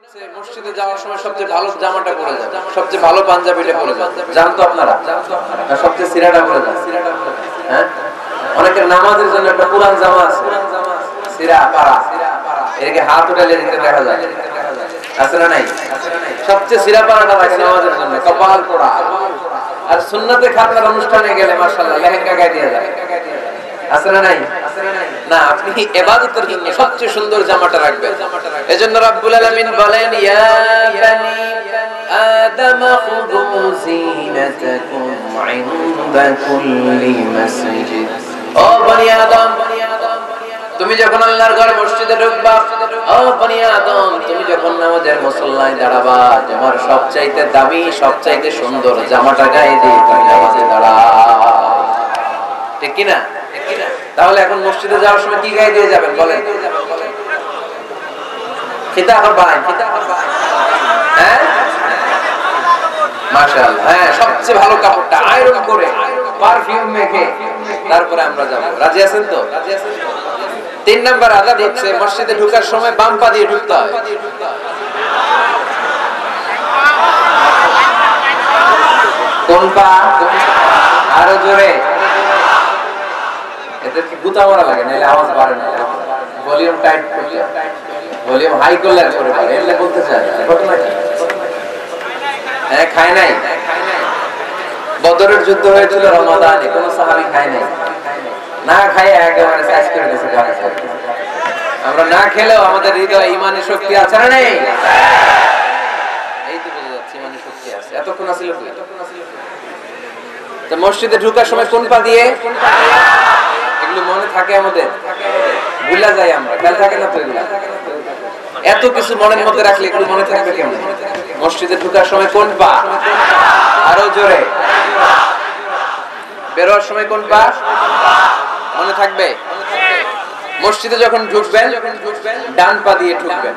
মসজিদে যাওয়ার সময় সবচেয়ে ভালো জামাটা পরে যান, সবচেয়ে ভালো পাঞ্জাবিটা পরে যান। জান তো আপনারা? আর সবচেয়ে সিরাটা পরে যান। হ্যাঁ, অনেকের নামাজের জন্য একটা পুরান জামা আছে, সিরা পাড়া, এটাকে হাত উঠালে দিতে দেখা যায়, আছে না নাই? সবচেয়ে সিরা পাড়াটা লাগে নামাজের জন্য, কপাল পোড়া। আর সুন্নাতে খাতনার অনুষ্ঠানে গেলে মাশাআল্লাহ লেহেঙ্গা গায়ে দিয়ে যায়, আছে না নাই? না, আপনি ইবাদতের জন্য সবচেয়ে সুন্দর জামাটা রাখবেন। এজন্য রাব্বুল আলামিন বলেন, ইয়া বানি আদম খুযু যিনাতাকুম ইনদা কুল্লি মাসজিদ। ও বনি আদম, তুমি যখন আল্লাহর ঘরে মসজিদে ঢুকবা, ও বনি আদম, তুমি যখন নামাজের মুসল্লায় দাঁড়াবা, তোমার সবচাইতে দামি, সবচাইতে সুন্দর জামাটা গায়ে দিয়ে তুমি নামাজে দাঁড়াও। ঠিক কি না? তাহলে এখন মসজিদে যাওয়ার সময় কি গায়ে দিয়ে যাবেন বলেন? খিতাব বানাই, হ্যাঁ মাশাআল্লাহ, হ্যাঁ সবচেয়ে ভালো কাপড়টা আয়রন করে পারফিউম মেখে তারপরে আমরা যাব। রাজি আছেন তো? 3 নাম্বার আদাব হচ্ছে মসজিদে ঢোকার সময় বাম পা দিয়ে ঢুকতে হয়। কোন পা? আরো জোরে। এতে কি গুতা মারা লাগে, নাহলে আওয়াজ বাড়ে না। ভলিউম টাইট করতে, ভলিউম হাই করলে আর করে পারে, এলে বলতে চায় ঘটনা কি? হ্যাঁ, খায় নাই। বদরের যুদ্ধ হয়েছিল রমাদানে, কোন সাহাবী খায় নাই, না খায় একেবারে সাইজ করে দিয়েছে গায়ে। আমরা না খেলেও আমাদের হৃদয়ে ঈমানের শক্তি আছে না নেই? এই তো বুঝা যাচ্ছে ঈমানের শক্তি আছে। এতক্ষণ ছিল কি? তো মসজিদে ঢোকার সময় কোন পা দিয়ে? এগুলো মনে থাকে আমাদের, ভুলা যায় আমরা, খেয়াল থাকে না তো এগুলা। এত কিছু মনের মধ্যে রাখলে এগুলো মনে থাকবে কেমন? মসজিদে ঢোকার সময় কোন পা? আরো জোরে। বেরোয়ার সময় কোন পা? মনে থাকবে। মসজিদে যখন ঢুকবেন ডান পা দিয়ে ঢুকবেন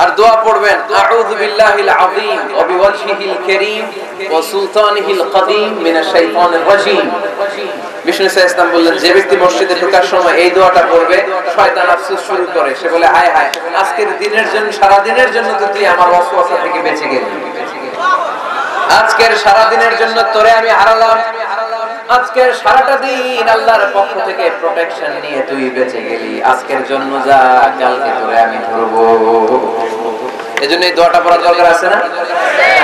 আর দোয়া পড়বেন, আউযু বিল্লাহিল আযীম ওয়া বিওয়াজহিল কারীম ওয়া সুলতানিহিল কদীম মিনাশ শাইতানির রাজীম। বিষ্ণু সাল্লাল্লাহু বললেন, যে ব্যক্তি মসজিদে ঢোকার সময় এই দোয়াটা পড়বে, শয়তান আফসোস শুরু করে, সে বলে, হায় হায়, আজকের দিনের জন্য, সারা দিনের জন্য তো তুই আমার ওয়াসওয়াসা থেকে বেঁচে গেলি, আজকের সারা দিনের জন্য তোরে আমি হারালাম, আজকের সারাটা দিন আল্লাহর পক্ষ থেকে প্রোটেকশন নিয়ে তুই বেঁচে গেলি, আজকের জন্য যা, কালকে তোরে আমি ধরবো। এজন্য এই দোয়াটা পড়া দরকার আছে না?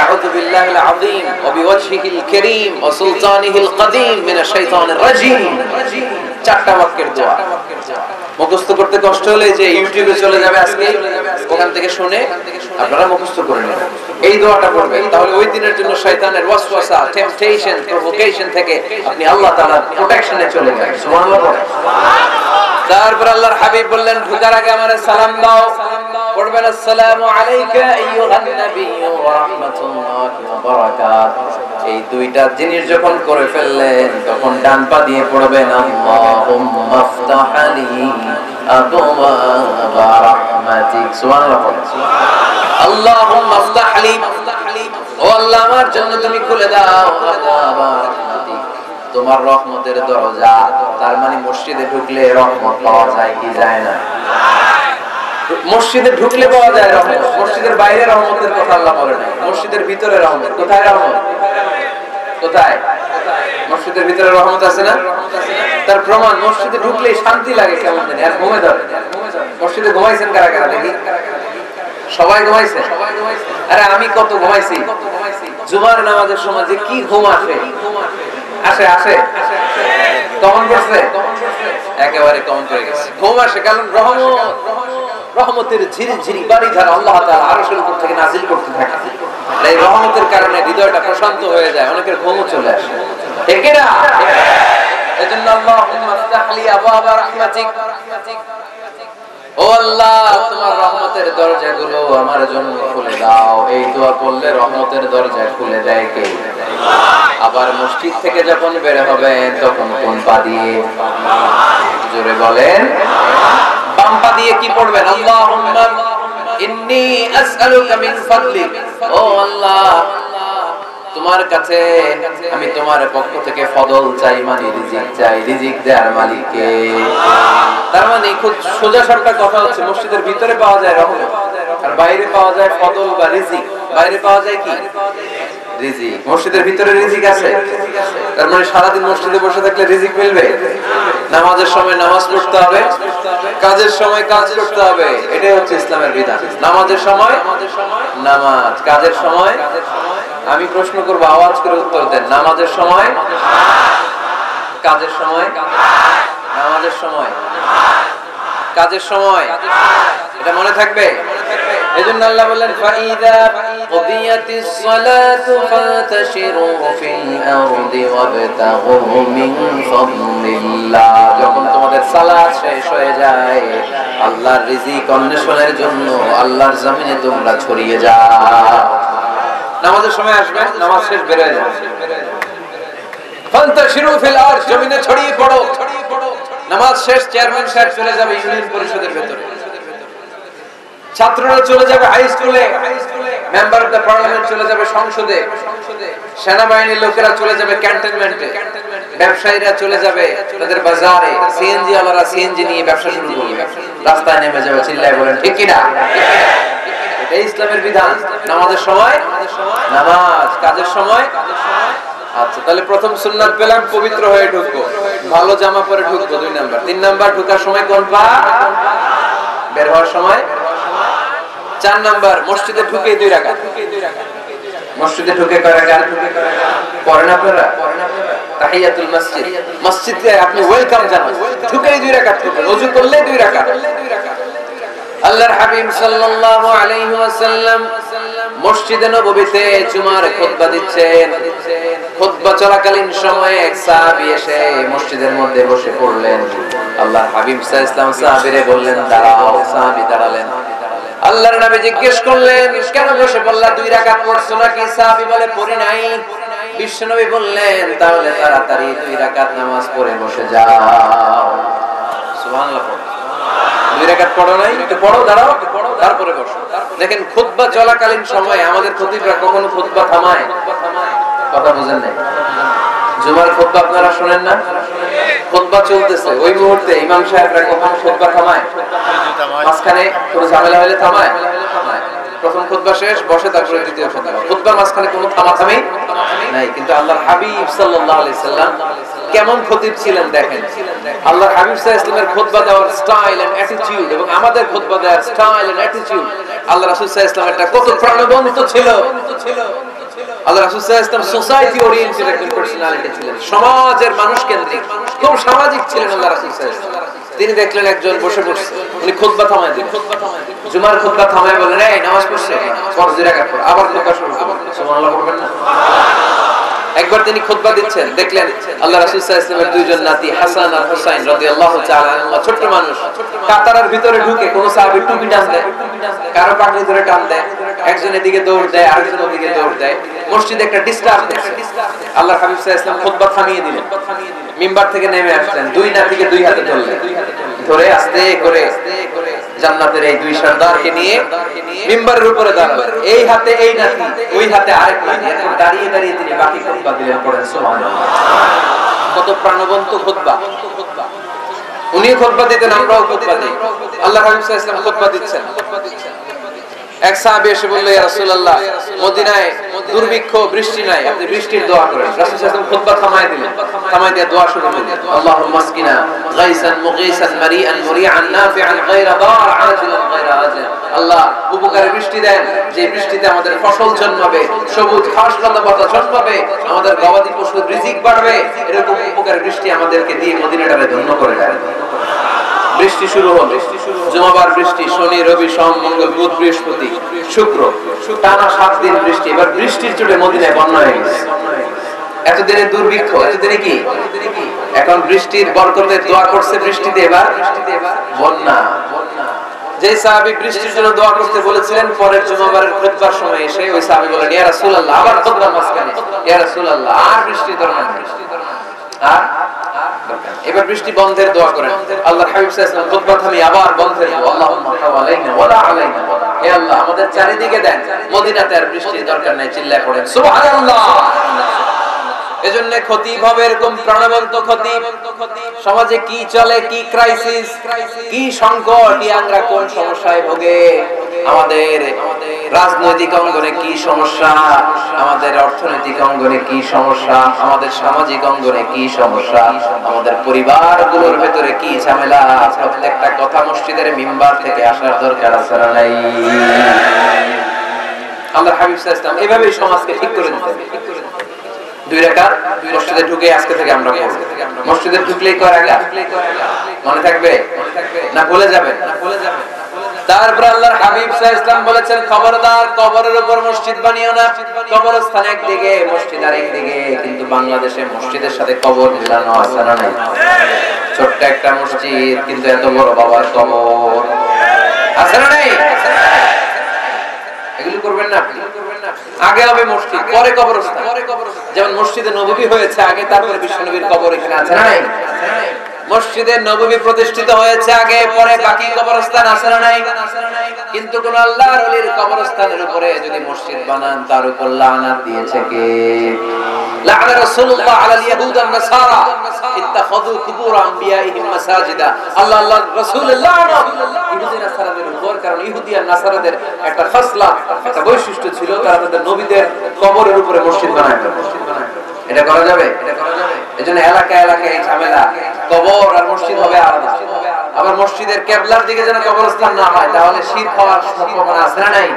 আউযু বিল্লাহিল আযীম ওয়া বিওয়াজহিল কারীম ওয়া সুলতানিহিল কদীম মিনাশ শাইতানির রাজীম। 4টা বাক্যের দোয়া। মুখস্থ করতে কষ্ট হলে যে ইউটিউবে চলে যাবে আজকে, ওখান থেকে শুনে আপনারা মুখস্থ করে নেবেন। এই দোয়াটা পড়বেন, তাহলে ওই দিনের জন্য শয়তানের ওয়াসওয়াসা, টেম্পটেশন, প্রভোকেশন থেকে আপনি আল্লাহ তাআলার প্রোটেকশনে চলে যাবেন। সুবহানাল্লাহ। তারপর আল্লাহর হাবিব বললেন, ঢোকার আগে আমারে সালাম দাও। পড়বেন, আসসালামু আলাইকা আইয়ুহান নাবিয়্যু ওয়া রাহমাতুল্লাহি ওয়া বারাকাতুহু। এই দুইটা জিনিস যখন করে ফেললেন, তখন ডান পা দিয়ে পড়বেন, আল্লাহুম্মা ইফতাহ লি আবওয়াবা রাহমাতিক। সুবহানাল্লাহ। আল্লাহুম্মা ইফতাহ লি, ও আল্লাহ আমার জন্য তুমি খুলে দাও আবওয়াবা রাহমাতিক, তোমার রহমতের দরজা। তার মানে মসজিদে ঢুকলে রহমত পাওয়া যায় কি যায় না? মসজিদে ঢুকলে পাওয়া যায় রহমত, মসজিদের বাইরে রহমতের কথা আল্লাহ বলে নাই। মসজিদের ভিতরে রহমত। কোথায় রহমত? কোথায়? মসজিদের ভিতরে রহমত আছে না? তার প্রমাণ, মসজিদে ঢুকলে শান্তি লাগে কেমন জানি, আর ঘুমে ধরে। মসজিদে ঘুমাইছেন কারা কারা দেখি? সবাই ঘুমাইছে? আরে আমি কত ঘুমাইছি। জুমার নামাজের সময় যে কি ঘুম আসে, আসে আসে, কমন করছে, একেবারে কমন করে গেছে। ঘুম আসে কারণ রহমতের ঝিরিঝিরি বাড়িধারা আল্লাহ তাআলা আরশের উপর থেকে নাজিল করতে থাকে। এই রহমতের কারণে হৃদয়টা প্রশান্ত হয়ে যায়, অনেকের ঘুমও চলে আসে, ঠিক কি না? এজন্য আল্লাহুম্মা ইফতাহ লি আবওয়াবা রাহমাতিক, ও আল্লাহ তোমার রহমতের দরজাগুলো আমার জন্য খুলে দাও। এই দোয়া পড়লে রহমতের দরজা খুলে দেয় কে? আবার মসজিদ থেকে যখন বের হবেন তখন কোন পা দিয়ে? জোরে বলেন। বাম পা দিয়ে কি পড়বেন? আল্লাহুম্মা ইন্নী আসআলুকা মিন ফাদলিক, ও আল্লাহ তোমার কাছে আমি তোমার পক্ষ থেকে ফদল চাই, মানে রিজিক চাই, রিজিক দেওয়ার মালিক কে? তার মানে খুব সোজা সাপটা কথা হচ্ছে, মসজিদের ভিতরে পাওয়া যায় রহমত, আর বাইরে পাওয়া যায় ফদল বা রিজিক। বাইরে পাওয়া যায় কি? রিজিক। মসজিদের ভিতরে রিজিক আছে, তার মানে সারাদিন মসজিদে বসে থাকলে রিজিক মিলবে? নামাজের সময় নামাজ পড়তে হবে, কাজের সময় কাজ করতে হবে, এটাই হচ্ছে ইসলামের বিধান। নামাজের সময় নামাজ, কাজের সময়। আমি প্রশ্ন করব, আওয়াজ করে উত্তর দেন। নামাজের সময়, কাজের সময়, নামাজের সময়, কাজের সময়, এটা মনে থাকবে। এজন্য আল্লাহ বললেন ফাইদা কুদিয়াতিস সালাতু ফাতাশিরু ফিল আরদি ওয়াবতাগু মিন ফাদলিল্লাহ। যখন তোমাদের সালাত শেষ হয়ে যায়, আল্লাহর রিজিক অন্বেষণের জন্য আল্লাহর জমিনে তোমরা ছড়িয়ে যাও। নামাজের সময় আসবে, নামাজ শেষ বের হয়ে যাবে, ফাতাশিরু ফিল আরদ, জমিনে ছড়িয়ে পড়ো। নামাজ শেষ, চেয়ারম্যান সাহেব চলে যাবে ইউনিয়ন পরিষদের ভেতরে, ছাত্ররা চলে যাবে হাই স্কুলে, মেম্বার অফ দ্য পার্লামেন্ট চলে যাবে সংসদে, সেনাবাহিনীর লোকেরা চলে যাবে ক্যান্টনমেন্টে, ব্যবসায়ীরা চলে যাবে তাদের বাজারে, সিএনজি ওয়ালারা সিএনজি নিয়ে ব্যবসা শুরু করবে, রাস্তায় নেমে যাবে, চিল্লায় বলেন ঠিক কি না? এটাই ইসলামের বিধান। নামাজের সময় নামাজ, কাজের সময়। আচ্ছা, তাহলে প্রথম সুন্নাত পেলাম, পবিত্র হয়ে ঢুকবো, ভালো জামা পরে ঢুকবো 2 নাম্বার। 3 নাম্বার, ঢোকার সময় কোন পা, বের হওয়ার সময়। 4 নাম্বার, মসজিদে ঢুকে 2 রাকাত। মসজিদে ঢুকে কয় রাকাত পড়েন আপনারা? তাহিয়াতুল মসজিদ, মসজিদে আপনি ওয়েলকাম জানান, ঢুকেই 2 রাকাত করবেন, ওযু করলে 2 রাকাত। আল্লাহর হাবিব সাল্লাল্লাহু আলাইহি ওয়াসাল্লাম মসজিদে নববীতে জুমার খুতবা দিচ্ছেন। খুতবা চলাকালীন সময়ে এক সাহাবী এসে মসজিদের মধ্যে বসে পড়লেন। আল্লাহর হাবিব সাল্লাল্লাহু আলাইহি ওয়াসাল্লাম সাহাবীরে বললেন দাঁড়াও। সাহাবী দাঁড়ালেন। আল্লাহর নবী জিজ্ঞেস করলেন কেন বসে পড়লা, 2 রাকাত পড়ছো নাকি? সাহাবী বলে পড়ি নাই। বিশ্বনবী বললেন তাহলে তাড়াতাড়ি 2 রাকাত নামাজ পড়ে বসে যাও। সুবহানাল্লাহ। 2 রাকাত পড়ো নাই, একটু পড়ো, দাঁড়াও, তারপরে বসো। দেখেন খুতবা চলাকালীন সময়ে আমাদের খতিবরা কখনো খুতবা থামায়? কথা বুঝেন নাই? জুমার খুতবা আপনারা শুনেন না? খুতবা চলতেছে, ওই মুহূর্তে ইমাম সাহেবরা কখনো খুতবা থামায়? মাঝখানে কোনো ঝামেলা হলে থামায়? প্রথম খুতবা শেষ, বসে, তারপরে দ্বিতীয় খুতবা। খুতবার মাঝখানে কোনো থামাথামি নাই। কিন্তু আল্লাহর হাবিব সাল্লাল্লাহু আলাইহি সাল্লাম কেমন খতিব ছিলেন দেখেন। আল্লাহর হাবিব সাল্লাল্লাহু আলাইহি ওয়াসাল্লামের খুতবা দেওয়ার স্টাইল এন্ড অ্যাটিটিউড এবং আমাদের খুতবা দেওয়ার স্টাইল এন্ড অ্যাটিটিউড, আল্লাহ রাসূল সাল্লাল্লাহু আলাইহি ওয়াসাল্লামেরটা কত প্রাণবন্ত ছিল। আল্লাহ রাসূল সাল্লাল্লাহু আলাইহি ওয়াসাল্লাম সোসাইটি ওরিয়েন্টেড একজন পার্সোনালিটি ছিলেন, সমাজের মানুষ কেন্দ্রিক, খুব সামাজিক ছিলেন আল্লাহ রাসূল সাল্লাল্লাহু আলাইহি ওয়াসাল্লাম। তিনি দেখলেন একজন বসে পড়ছে, উনি খুতবা থামায় দিলেন। জুমার খুতবা থামায় বলেন এই নামাজ পড়ছে, পর 2 রাকাত পড়, আবার খুতবা শুরু করুন। সুবহানাল্লাহ পড়বেন না? একবার তিনি খুতবা দিচ্ছেন, দেখলেন আল্লাহ রাসূল সাল্লাল্লাহু আলাইহি ওয়াসাল্লামের 2 জন নাতি হাসান আর হুসাইন রাদিয়াল্লাহু তাআলা আনহুমা, ছোট মানুষ, কাতারের ভিতরে ঢুকে কোন সাহাবী টুপি টান দেয়, কারো পাগড়ি ধরে টান দেয়, একজন এদিকে দৌড় দেয়, আরেকজন ওদিকে দৌড় দেয়। মসজিদে একটা ডিস্টার্ব হচ্ছে। আল্লাহর হাবিব সাল্লাল্লাহু আলাইহি ওয়াসাল্লাম খুতবা থামিয়ে দিলেন, মিম্বার থেকে নেমে আসলেন, 2 নাতিকে 2 হাতে ধরলেন, ধরে আস্তে করে জান্নাতের এই 2 সর্দারকে নিয়ে মিম্বারের উপরে দাঁড়ালেন। এই হাতে এই নাতি, ওই হাতে আরেক নাতি, এখন দাঁড়িয়ে দাঁড়িয়ে তিনি বাকি খুতবা দিলেন। পড়েন সুবহানাল্লাহ। কত প্রাণবন্ত খুতবা। উনি খুতবা দিতেন, আমরাও খুতবা দিই। আল্লাহর হাবিব সাল্লাল্লাহু আলাইহি ওয়াসাল্লাম খুতবা দিচ্ছেন। এক সাহাবী এসে বলল ইয়া রাসূলুল্লাহ, মদিনায় দুর্ভিক্ষ, বৃষ্টি নাই, আপনি বৃষ্টির দোয়া করেন। রাসূল সাল্লাল্লাহু আলাইহি ওয়াসাল্লাম খুতবা থামায় দিলেন, থামায় দিয়ে দোয়া শুরু করলেন। আল্লাহুম্মা আসকিনা গায়সান মুগীসান মারিআন মুরিআন নাফিআন গায়রা দার আজিলান গায়রা আজিল। আল্লাহ উপকারে বৃষ্টি দেন, যে বৃষ্টিতে আমাদের ফসল জন্মাবে, সবুজ ঘাস লতাপাতা জন্মাবে, আমাদের গবাদি পশুর রিজিক বাড়বে, এরকম উপকারে বৃষ্টি আমাদেরকে দিয়ে মদিনাটাকে ধন্য করে দেন। বৃষ্টি শুরু হলো, জুমাবার বৃষ্টি, শনি রবি সোম মঙ্গল বুধ বৃহস্পতি শুক্র, টানা 7 দিন বৃষ্টি। এবার বৃষ্টির চোটে মদিনায় বন্যা হয়ে গেছে। এতদিনে দুর্ভিক্ষ, এতদিনে কি, এখন বৃষ্টির বরকতে দোয়া করছে, বৃষ্টিতে এবার বন্যা। যে সাহাবী বৃষ্টির জন্য দোয়া করতে বলেছিলেন, পরের জুমাবারের খুতবার সময় এসে ওই সাহাবী বলেন ইয়া রাসূলুল্লাহ, আবার খুতবার মাঝখানে ইয়া রাসূলুল্লাহ, আর বৃষ্টি দরকার নেই, আর এবার বৃষ্টি বন্ধের দোয়া করেন। আল্লাহর হাবিব সাল্লাল্লাহু আলাইহি ওয়াসাল্লাম খুতবা থামিয়ে আবার বন্ধের দোয়া, আল্লাহুম্মা হাওয়ালাইনা ওয়ালা আলাইনা, হে আল্লাহ আমাদের চারিদিকে দেন, মদিনাতে আর বৃষ্টির দরকার নাই। চিল্লায় পড়েন সুবহানাল্লাহ। এজন্য খতিব হবে এরকম প্রাণবন্ত খতিব। সমাজে কি চলে, কি ক্রাইসিস, কি সংকট, আমরা কোন সমস্যায় ভোগে, আমাদের রাজনৈতিক অঙ্গনে কি সমস্যা, আমাদের অর্থনৈতিক অঙ্গনে কি সমস্যা, আমাদের সামাজিক অঙ্গনে কি সমস্যা, আমাদের পরিবারগুলোর ভেতরে কি ঝামেলা, প্রত্যেকটা কথা মসজিদের মিম্বার থেকে আসার দরকার আছে না নাই? আল্লাহর হাবিব সাল্লাল্লাহু আলাইহি ওয়াসাল্লাম এভাবেই সমাজকে ঠিক করে দিতেন। 2 রাকাত মসজিদে ঢুকে আজকে থেকে আমরা পড়ব। মসজিদে ঢুকলেই কয় রাকাত মনে থাকবে না ভুলে যাবেন? তারপর আল্লাহর হাবিব সাল্লাল্লাহু আলাইহি ওয়াসাল্লাম বলেছেন, খবরদার কবরের উপর মসজিদ বানিও না। কবরস্থান একদিকে, মসজিদ আরেকদিকে। কিন্তু বাংলাদেশে মসজিদের সাথে কবর মিলানো আছে না নাই? ছোট্ট একটা মসজিদ কিন্তু এত বড় বাবার কবর আছে না নাই? এগুলো করবেন না। আগে হবে মসজিদ, পরে কবরস্থান। যেমন মসজিদে নববী হয়েছে আগে, তারপরে বিশ্বনবীর কবর এখানে আছে না নাই? মসজিদে নববী প্রতিষ্ঠিত হয়েছে আগে, পরে বাকি কবরস্থান আছে না নাই? কিন্তু কোন আল্লাহর ওলির কবরস্থানের উপরে যদি মসজিদ বানান, তার উপর লানাত দিয়েছে কে? লাআনা রাসূলুল্লাহ আলাল ইয়াহুদ ওয়ান নাসারা ইত্তাখাযু কুবুর আমবিয়াইহিম মাসাজিদা। আল্লাহ রাসূলুল্লাহ ইহুদি নাসারাদের উপর, কারণ ইহুদি আর নাসারাদের একটা খাসলাত, একটা বৈশিষ্ট্য ছিল, তারা তাদের নবীদের কবরের উপরে মসজিদ বানায়। এটা করা যাবে? এজন্য এলাকা এলাকায় ঝামেলা, কবর আর মসজিদ হবে আলাদা। আবার মসজিদের কিবলার দিকে যেন কবরস্থান না হয়, তাহলে শিরক হওয়ার সম্ভাবনা আছে না নাই?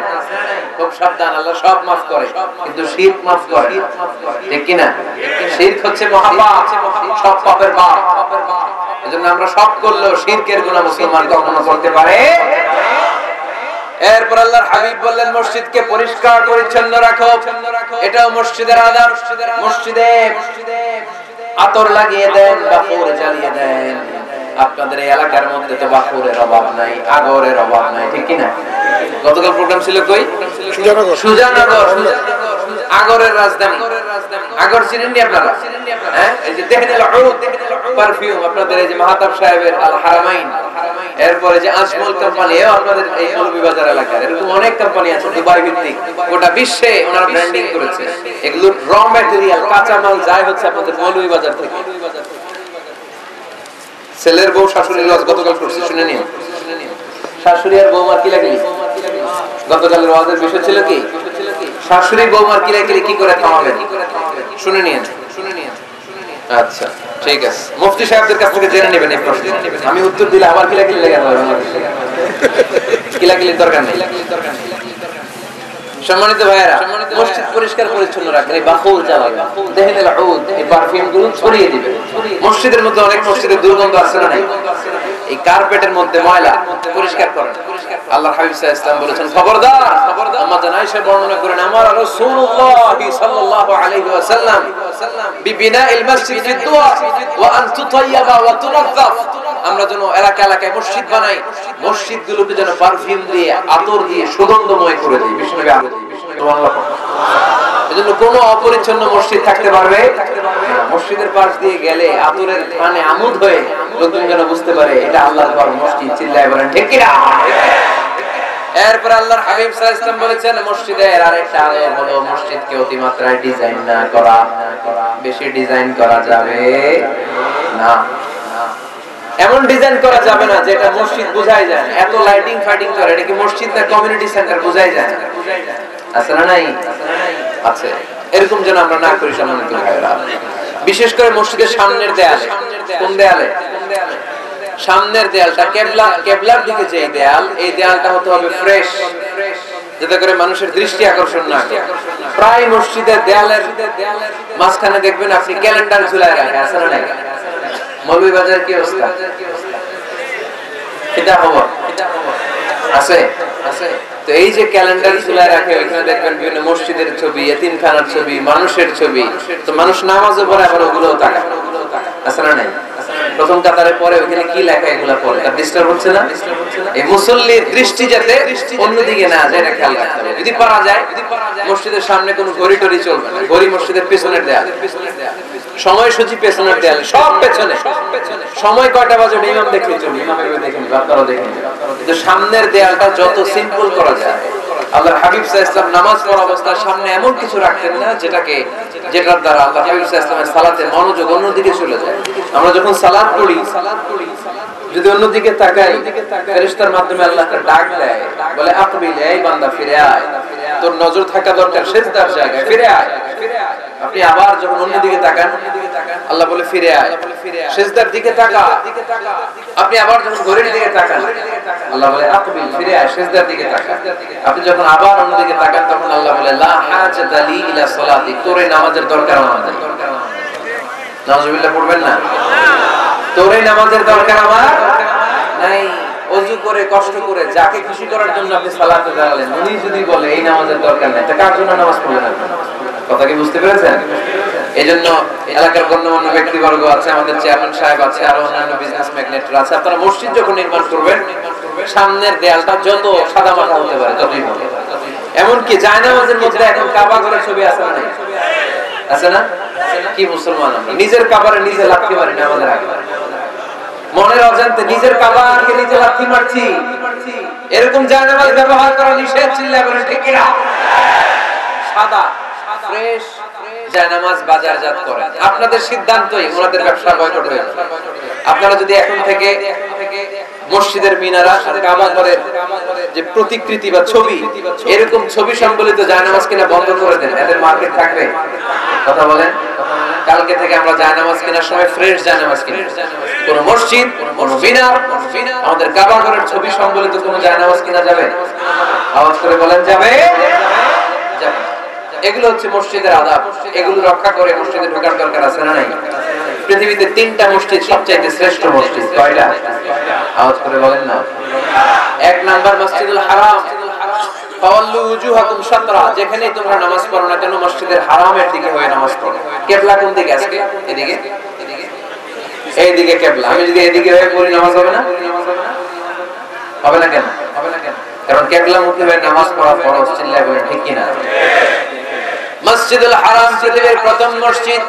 খুব সাবধান, আল্লাহ সব মাফ করে কিন্তু শিরক মাফ করে, ঠিক কি না? শিরক হচ্ছে মহাপাপ, সব পাপের বাপ। এজন্য আমরা সব করলেও শিরকের গুনাহ মুসলমান কখনো করতে পারে। এরপর আল্লাহর হাবিব বললেন, মসজিদকে পরিষ্কার পরিচ্ছন্ন রাখো। এটাও মসজিদের আদব। মসজিদে আতর লাগিয়ে দেন, বাকুর জ্বালিয়ে দেন। আপনাদের এই এলাকার মধ্যে তো বাকুরের অভাব নাই, আগরের অভাব নাই, ঠিক কি না? গতকাল প্রোগ্রাম ছিল কই? সুজানগর, আগরের রাজধানী। আগর চিনেন নি আপনারা? হ্যাঁ, এই যে দেহনেল উদ পারফিউম, আপনাদের এই যে মাহতাব সাহেবের আল হারামাইন, এরপরে যে আজমল কোম্পানি, এও আপনাদের এই মৌলভীবাজার এলাকার। এরকম অনেক কোম্পানি আছে দুবাই ভিত্তিক, গোটা বিশ্বে ওনারা ব্র্যান্ডিং করেছে। এগুলোর র ম্যাটেরিয়াল, কাঁচামাল যায় হচ্ছে আপনাদের মৌলভীবাজার থেকে। ছেলের বউ শাশুড়ির লজ গতকাল করছে, শুনে নিন। শাশুড়ি আর বৌমার কিলাকিলি, গতকালের ওয়াজের বিষয় ছিল কি? শাশুড়ি বৌমার কিলাকিলি কি করে থামাবেন? শুনে নিন। আচ্ছা ঠিক আছে, মুফতি সাহেবদের কাছ থেকে জেনে নেবেন এই প্রশ্ন। আমি উত্তর দিলে আবার কিলাকিলি লেগে যাবে। কিলাকিলির দরকার নেই। সম্মানিত ভাইয়েরা, মসজিদ পরিষ্কার পরিচ্ছন্ন রাখবেন, এই বাকুর জ্বালাবেন, দেহনেল উদ, এই পারফিউম গুলো ছড়িয়ে দিবেন। মসজিদের মধ্যে অনেক মসজিদের দুর্গন্ধ আছে না নাই? এই কার্পেটের মধ্যে ময়লা, পরিষ্কার করেন। আল্লাহর হাবিব সাল্লাল্লাহু আলাইহি ওয়াসাল্লাম বলেছেন, খবরদার। আম্মা জান আয়েশা বর্ণনা করেন, আমার রাসূলুল্লাহ সাল্লাল্লাহু আলাইহি ওয়াসাল্লাম বিবিনাইল মসজিদ ফি দুয়া ওয়া আন তুতায়্যাবা ওয়া তুনাজ্জাফ। আমরা যেন এলাকা এলাকায় মসজিদ বানাই, মসজিদগুলোকে যেন পারফিউম দিয়ে, আতর দিয়ে সুগন্ধময় করে দিই। বিশ্বনবী আতর, সুবহানাল্লাহ। এজন্য কোনো অপরিচ্ছন্ন মসজিদ থাকতে পারবে না। মসজিদের পাশ দিয়ে গেলে আতরের ঘ্রাণে আমোদ হয়ে লোকজন যেন বুঝতে পারে এটা আল্লাহর ঘর, মসজিদ। চিল্লায় বলেন ঠিক কি না? এরপর আল্লাহর হাবিব সাল্লাল্লাহু আলাইহি ওয়াসাল্লাম বলেছেন, মসজিদের আরেকটা আদব হলো মসজিদকে অতিমাত্রায় ডিজাইন না করা। বেশি ডিজাইন করা যাবে না। এমন ডিজাইন করা যাবে না যেটা মসজিদ বোঝাই যায় না। এত লাইটিং ফাইটিং করে, এটা কি মসজিদ না কমিউনিটি সেন্টার বোঝাই যায় না? আছে না নাই? আছে। এরকম যেন আমরা না করি সম্মানিত ভাইরা। বিশেষ করে মসজিদের সামনের দেয়ালে। কোন দেয়ালে? সামনের দেয়ালটা কেবলার দিকে যে দেয়াল, এই দেয়ালটা হতে হবে ফ্রেশ, যাতে করে মানুষের দৃষ্টি আকর্ষণ না করে। প্রায় মসজিদের দেয়ালের মাঝখানে দেখবেন আপনি ক্যালেন্ডার ঝুলায় রাখে, আছে না নাই? মৌলভীবাজার কি অবস্থা? এটা খবর আছে? তো এই যে ক্যালেন্ডার ঝুলায় রাখে, ওইখানে দেখবেন বিভিন্ন মসজিদের ছবি, এতিমখানার ছবি, মানুষের ছবি। তো মানুষ নামাজও পড়ে, আবার ওগুলোও তাকায়, আছে না নাই? প্রথম কাতারে পরে ওখানে কি লেখা, এগুলা পড়ে, তার ডিস্টার্ব হচ্ছে না? এই মুসল্লির দৃষ্টি যাতে অন্যদিকে না যায়, এটা খেয়াল রাখতে হবে। যদি পারা যায়, মসজিদের সামনে কোনো ঘড়ি টড়ি চলবে না। ঘড়ি মসজিদের পেছনের দেয়ালে, সময়সূচি পেছনের দেয়ালে, সব পেছনে। সময় কয়টা বাজে ইমাম দেখলে চলবে, ইমামের দেখে নিবে, আপনারাও দেখে নিবে। কিন্তু সামনের দেয়ালটা যত সিম্পল করা যায়, আল্লাহর হাবিব সাল্লাল্লাহু আলাইহি ওয়াসাল্লাম নামাজ পড়া অবস্থায় সামনে এমন কিছু রাখতেন না যেটার দ্বারা আল্লাহর হাবিব সাল্লাল্লাহু আলাইহি ওয়াসাল্লামের সালাতের মনোযোগ অন্যদিকে চলে যায়। আমরা যখন সালাত পড়ি যদি অন্যদিকে তাকাই, ফেরেশতার মাধ্যমে আল্লাহকে ডাক দেয়, বলে আকবিল, এই বান্দা ফিরে আয়, তোর নজর থাকা দরকার সিজদার জায়গায়, ফিরে আয়। আপনি আবার যখন অন্যদিকে তাকান, আল্লাহ বলে ফিরে আয়, সিজদার দিকে তাকা। আপনি আবার যখন ঘড়ির দিকে তাকান, আল্লাহ বলে আকবিল, ফিরে আয়, সিজদার দিকে তাকা। আপনি যখন আবার অন্যদিকে তাকান, তখন আল্লাহ বলে লা হাজাতা লি ইলা সালাতি, তোর এই নামাজের দরকার আমাদের। নাউজুবিল্লাহ পড়বেন না? তোর এই নামাজের দরকার আমার নাই। ওযু করে কষ্ট করে যাকে খুশি করার জন্য আপনি সালাতে দাঁড়ালেন, উনি যদি বলে এই নামাজের দরকার নাই, তা কার জন্য নামাজ পড়লেন আপনি? কথা কি বুঝতে পেরেছেন? এজন্য এলাকার গণ্যমান্য ব্যক্তিবর্গ আছে, আমাদের চেয়ারম্যান সাহেব আছে, আর অন্যান্য বিজনেস ম্যাগনেটরা আছে, আপনারা মসজিদ যখন নির্মাণ করবেন, সামনের দেয়ালটা যত সাদামাটা হতে পারে ততই ভালো। এমনকি জায়নামাজের মধ্যে এখন কাবা ঘরের ছবি আছে না? আছে না? কি মুসলমান আমরা নিজের কাবারে নিজে লাথি মারি না? আমাদের আগে মনের অজান্তে নিজের কাবারকে নিজে লাথি মারছি। এরকম জায়নামাজ ব্যবহার করা নিষেধ। চিল্লা বলেন ঠিক কি না? সাদা ফ্রেশ জায়নামাজ বাজারজাত করেন, আপনাদের সিদ্ধান্তই ওনাদের ব্যবসা বয়কট হয়ে যাবে। আপনারা যদি এখন থেকে মসজিদের মিনারা আর কাবা ঘরের যে প্রতিকৃতি বা ছবি, এরকম ছবি সম্বলিত জায়নামাজ কিনা বন্ধ করে দেন, এদের মার্কেট থাকবে? কথা বলেন। কালকে থেকে আমরা জায়নামাজ কেনার সময় ফ্রেশ জায়নামাজ কিনি। কোন মসজিদ, কোন মিনার, আমাদের কাবা ঘরের ছবি সম্বলিত কোন জায়নামাজ কিনা যাবে? আওয়াজ করে বলেন যাবে? যাবে। এগুলো হচ্ছে মসজিদের আদাব, এগুলো রক্ষা করে মসজিদে ঢোকার দরকার আছে না নাই? পৃথিবীতে 3টা মসজিদ সবচেয়ে শ্রেষ্ঠ মসজিদ, কয়টা? আওয়াজ করে বলেন না। 1 নাম্বার মসজিদুল হারাম, ফাওয়াল্লু উজুহাকুম শাতরা, যেখানে তোমরা নামাজ পড়ো না কেন মসজিদের হারামের দিকে হয়ে নামাজ পড়ো। কিবলা কোন দিকে? আজকে এদিকে, এইদিকে কিবলা। আমি যদি এদিকে হয়ে পড়ি নামাজ হবে না? হবে না কেন? হবে না কেন? কারণ কিবলা মুখী হয়ে নামাজ পড়া ফরজ। চিল্লায় বলেন ঠিক কি না? মসজিদুল হারাম পৃথিবীর প্রথম মসজিদ।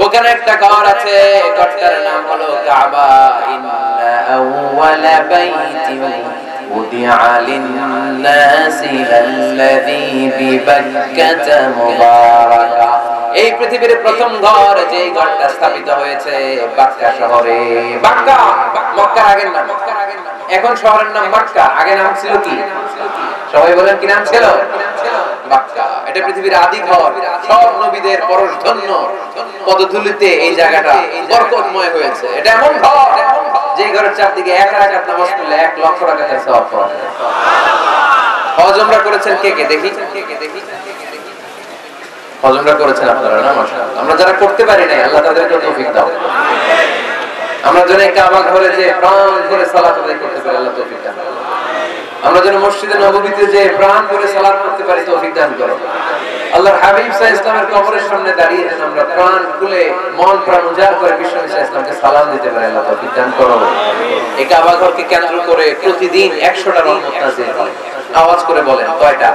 ওখানে একটা ঘর আছে, ঘরটার নাম হলো কাবা। ইন্না আউওয়ালা বাইতিন উদিআ লিন-নাসি লাল্লাযী বিবাক্কাতা মুবারাকা। এই পৃথিবীর প্রথম ঘর, যে ঘরটা স্থাপিত হয়েছে বাক্কা শহরে। বাক্কা মক্কার আগের নাম। এখন শহরের নাম বাক্কা, আগে নাম ছিল কি? সবাই বলেন কি নাম ছিল? বাক্কা। এটা পৃথিবীর আদি ঘর। সব নবীদের পরশধন্য পদধূলিতে এই জায়গাটা বরকতময় হয়েছে। এটা এমন ঘর যে ঘরের চারদিকে 1 রাকাত নামাজ পড়লে 1 লক্ষ রাকাতের সওয়াব পাওয়া যায়। হজ উমরা করেছেন কে কে? দেখি হজ উমরা করেছেন আপনারা না? মাশাআল্লাহ। আমরা যারা করতে পারি না, আল্লাহ তাদেরকে তৌফিক দাও। আমরা যেন কাবা ঘরে যে প্রাণ ভরে সালাত আদায় করতে পারি, আল্লাহ তৌফিক দান করুন। আমরা যেন মসজিদে নববীতে যে প্রাণ ভরে সালাত করতে পারি, তৌফিক দান করুন। আল্লাহর হাবিব সাল্লাল্লাহু আলাইহি ওয়াসাল্লামের কবরের সামনে দাঁড়িয়ে যেন আমরা প্রাণ খুলে মন প্রাণ উজাড় করে বিশ্বনবী সাল্লাল্লাহু আলাইহি ওয়াসাল্লামকে সালাম দিতে পারি, আল্লাহ তৌফিক দান করুন। এই কাবা ঘরকে কেন্দ্র করে প্রতিদিন 100টা রহমত নাযিল হয়। আওয়াজ করে বলেন কয়টা?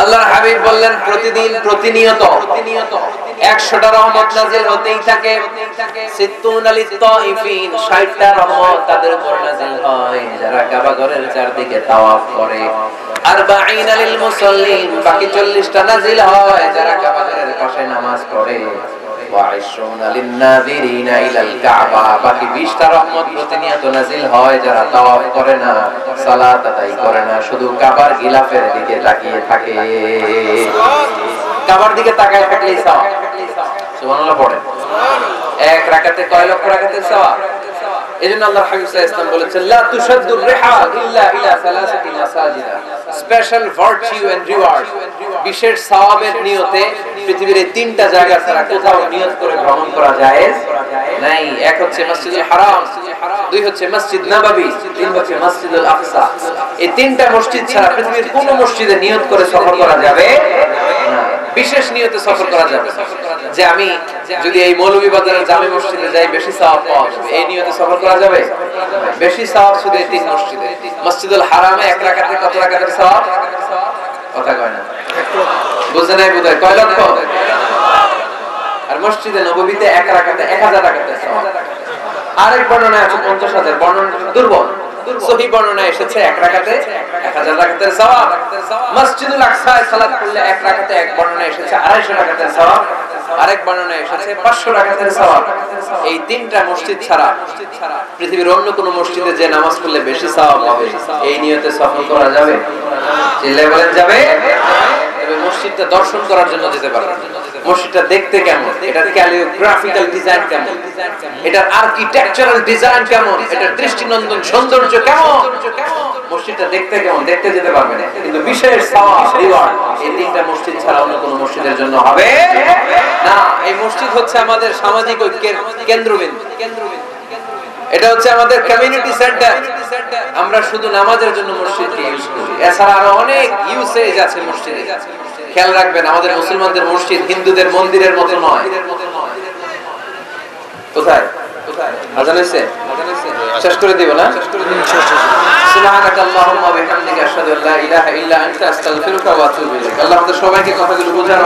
আল্লাহর হাবিব বললেন প্রতিদিন প্রতিনিয়ত 100টা রহমত নাযিল হতেই থাকে। 60 লিত-তাইফিন, 60টা রহমত তাদের উপর নাযিল হয় যারা কাবা ঘরের চারদিকে তাওয়াফ করে। 40 লিল মুসাল্লিন, বাকি 40টা নাযিল হয় যারা কাবা ঘরের পাশে নামাজ পড়ে। ওয়া 20 লিন-নাযিরিনা ইলাল কাবা, বাকি 20টা রহমত প্রতিনিয়ত নাযিল হয় যারা তাওয়াফ করে না, সালাত আদায় করে না, শুধু কাবার গিলাফের দিকে তাকিয়ে থাকে। কাবার দিকে তাকায় থাকলেই সওয়াব। সুবহানাল্লাহ পড়েন। 1 রাকাতে কয় লক্ষ রাকাতের সওয়াব। এজন্য আল্লাহর হাবিব সাল্লাল্লাহু আলাইহি ওয়াসাল্লাম বলেছেন লা তুশাদ্দুর রিহাল ইল্লা ইলা সালাসাতি মাসাজিদা, স্পেশাল ভার্চু এন্ড রিওয়ার্ড, বিশেষ সওয়াবের নিয়তে পৃথিবীর এই 3টা জায়গা ছাড়া কোথাও নিয়ত করে ভ্রমণ করা জায়েজ নাই। এক হচ্ছে মসজিদুল হারাম, 2 হচ্ছে মসজিদ নববী, 3 হচ্ছে মসজিদুল আকসা। এই 3টা মসজিদ ছাড়া পৃথিবীর কোন মসজিদে নিয়ত করে সফর করা যাবে না। বিশেষ নিয়তে সফর করা যাবে যে আমি যদি এই মৌলভীবাজারের জামে মসজিদে যাই বেশি সওয়াব পাওয়া যাবে, এই নিয়তে সফর করা যাবে? বেশি সওয়াব শুধু এই 3 মসজিদে। মসজিদুল হারামে 1 রাকাতে কত রাকাতের সওয়াব? কথা কয় না, বুঝে নাই বোধহয়। কয় লক্ষ? আর মসজিদে নববীতে 1 রাকাতে 1000 রাকাতের সওয়াব। আরেক বর্ণনা আছে 50,000, বর্ণনা দুর্বল। সহিহ বর্ণনায় এসেছে এক রাকাতে 1000 রাকাতের সওয়াব। মসজিদুল আকসায় সালাত পড়লে এক রাকাতে এক বর্ণনায় এসেছে 250 রাকাতের সওয়াব, আরেক বর্ণনায় এসেছে 500 রাকাতের সওয়াব। এই তিনটা মসজিদ ছাড়া পৃথিবীর অন্য কোন মসজিদে যে নামাজ পড়লে বেশি সওয়াব হবে এই নিয়তে সফর করা যাবে? চিল্লায়ে বলেন যাবে? তবে মসজিদটা দর্শন করার জন্য যেতে পারবেন। মসজিদটা দেখতে কেমন, এটার ক্যালিগ্রাফিক্যাল ডিজাইন কেমন, এটার আর্কিটেকচারাল ডিজাইন কেমন, এটার দৃষ্টিনন্দন সৌন্দর্য কেমন, মসজিদটা দেখতে কেমন, দেখতে যেতে পারবেন। কিন্তু বিশেষ সওয়াব রিওয়ার্ড এই তিনটা মসজিদ ছাড়া অন্য কোনো মসজিদের জন্য হবে না। এই মসজিদ হচ্ছে আমাদের সামাজিক ঐক্যের কেন্দ্রবিন্দু। এটা হচ্ছে আমাদের কমিউনিটি সেন্টার। আমরা শুধু নামাজের জন্য মসজিদকে ইউজ করি, এছাড়া আরো অনেক ইউসেজ আছে মসজিদে। খেয়াল রাখবেন, আমাদের মুসলমানদের মসজিদ হিন্দুদের মন্দিরের মতো নয়। কোথায় আযান হইছে? শেষ করে দিব না? সুবহানাকাল্লাহুম্মা ওয়া বিহামদিকা আশহাদু আল্লা ইলাহা ইল্লা আনতা আস্তাগফিরুকা ওয়া আতুবু ইলাইক। আল্লাহ আমাদের সবাইকে কথাগুলো বোঝার